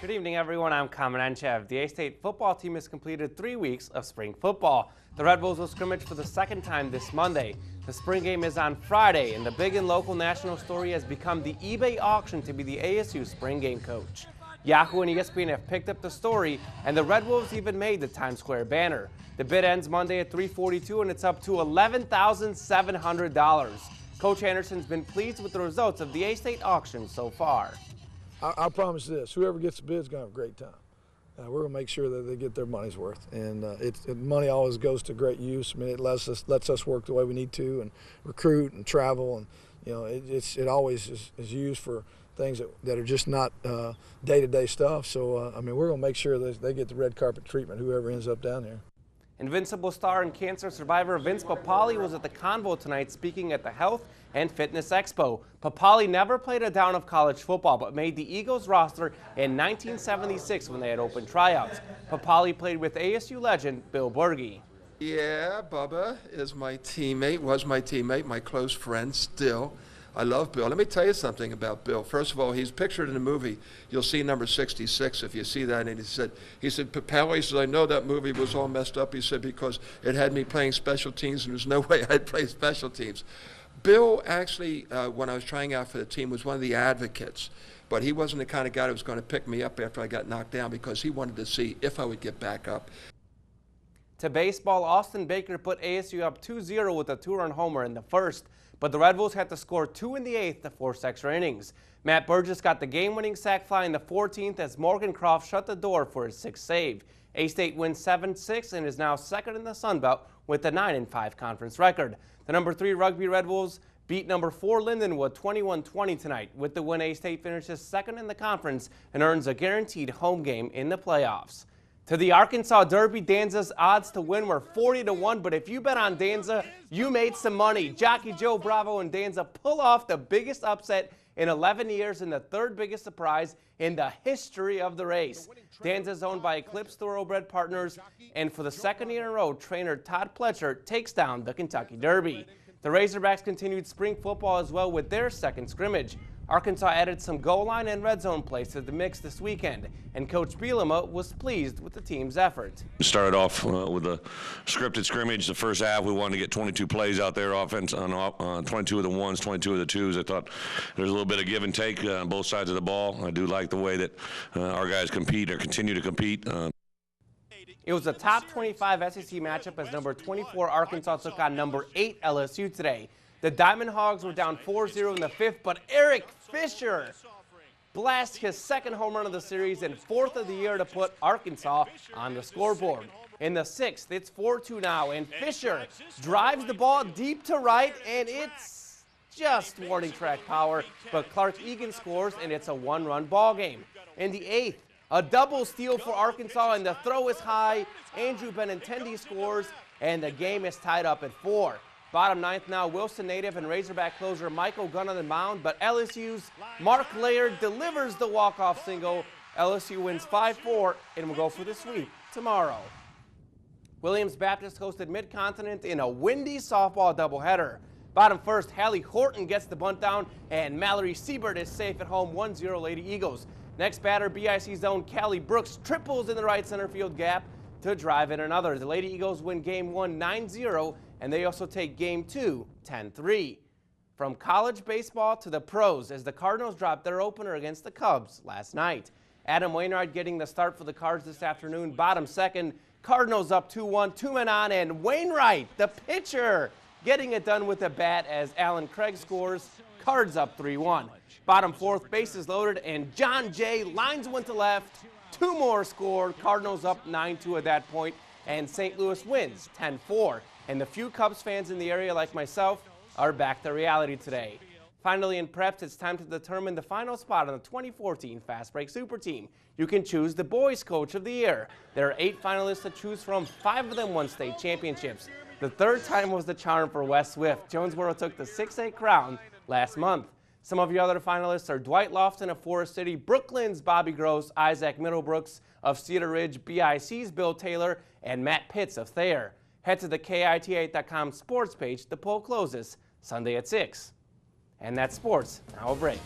Good evening, everyone. I'm Kamen Entchev. The A-State football team has completed 3 weeks of spring football. The Red Bulls will scrimmage for the second time this Monday. The spring game is on Friday, and the big and local national story has become the eBay auction to be the ASU spring game coach. Yahoo and ESPN have picked up the story, and the Red Wolves even made the Times Square banner. The bid ends Monday at 3:42, and it's up to $11,700. Coach Anderson's been pleased with the results of the A-State auction so far. I promise this, whoever gets the bid is going to have a great time. We're going to make sure that they get their money's worth. And money always goes to great use. I mean, it lets us work the way we need to and recruit and travel. And, you know, it always is used for things that are just not day-to-day stuff. So, I mean, we're going to make sure that they get the red carpet treatment, whoever ends up down here. Invincible star and cancer survivor Vince Papale was at the Convo tonight speaking at the Health and Fitness Expo. Papale never played a down of college football, but made the Eagles roster in 1976 when they had open tryouts. Papale played with ASU legend Bill Berge. Yeah, Bubba is my teammate, was my teammate, my close friend still. I love Bill. Let me tell you something about Bill. First of all, he's pictured in the movie. You'll see number 66 if you see that. And he said, Papale, he said, I know that movie was all messed up. He said, because it had me playing special teams, and there's no way I'd play special teams. Bill actually, when I was trying out for the team, was one of the advocates. But he wasn't the kind of guy that was going to pick me up after I got knocked down, because he wanted to see if I would get back up. To baseball, Austin Baker put ASU up 2-0 with a two-run homer in the first, but the Red Bulls had to score 2 in the 8th to force extra innings. Matt Burgess got the game-winning sac fly in the 14th as Morgan Croft shut the door for his 6th save. A-State wins 7-6 and is now second in the Sun Belt with a 9-5 conference record. The number 3 Rugby Red Bulls beat number 4 Lindenwood 21-20 tonight. With the win, A-State finishes second in the conference and earns a guaranteed home game in the playoffs. To the Arkansas Derby, Danza's odds to win were 40-1, but if you bet on Danza, you made some money. Jockey Joe Bravo and Danza pull off the biggest upset in 11 years and the third biggest surprise in the history of the race. Danza is owned by Eclipse Thoroughbred Partners, and for the second year in a row, trainer Todd Pletcher takes down the Kentucky Derby. The Razorbacks continued spring football as well with their second scrimmage. Arkansas added some goal line and red zone plays to the mix this weekend, and Coach Bielema was pleased with the team's effort. We started off with a scripted scrimmage. The first half, we wanted to get 22 plays out there, offense on 22 of the ones, 22 of the twos. I thought there's a little bit of give and take on both sides of the ball. I do like the way that our guys compete or continue to compete. It was a top 25 SEC matchup as number 24 Arkansas took on number 8 LSU today. The Diamond Hogs were down 4-0 in the 5th, but Eric Fisher blasts his second home run of the series and 4th of the year to put Arkansas on the scoreboard. In the 6th, it's 4-2 now, and Fisher drives the ball deep to right, and it's just warning track power, but Clark Egan scores, and it's a one-run ball game. In the 8th, a double steal for Arkansas, and the throw is high. Andrew Benintendi scores, and the game is tied up at 4. Bottom 9th now, Wilson native and Razorback closer Michael Gunn on the mound, but LSU's Mark Laird delivers the walk-off single. LSU wins 5-4 and will go for the sweep tomorrow. Williams Baptist hosted Mid-Continent in a windy softball doubleheader. Bottom first, Hallie Horton gets the bunt down, and Mallory Siebert is safe at home, 1-0 Lady Eagles. Next batter, BIC's own Callie Brooks triples in the right center field gap to drive in another. The Lady Eagles win Game 1 9-0, and they also take Game 2 10-3. From college baseball to the pros as the Cardinals dropped their opener against the Cubs last night. Adam Wainwright getting the start for the Cards this afternoon. Bottom second, Cardinals up 2-1, 2 men on, and Wainwright, the pitcher, getting it done with a bat as Alan Craig scores. Cards up 3-1. Bottom fourth, bases loaded, and John Jay lines one to left. 2 more scored. Cardinals up 9-2 at that point, and St. Louis wins 10-4. And the few Cubs fans in the area like myself are back to reality today. Finally, in preps, it's time to determine the final spot on the 2014 Fast Break Super Team. You can choose the Boys Coach of the Year. There are 8 finalists to choose from. 5 of them won state championships. The third time was the charm for Wes Swift. Jonesboro took the 6A crown last month. Some of your other finalists are Dwight Lofton of Forest City, Brooklyn's Bobby Gross, Isaac Middlebrooks of Cedar Ridge, BIC's Bill Taylor, and Matt Pitts of Thayer. Head to the KIT8.com sports page. The poll closes Sunday at 6. And that's sports. Now a break.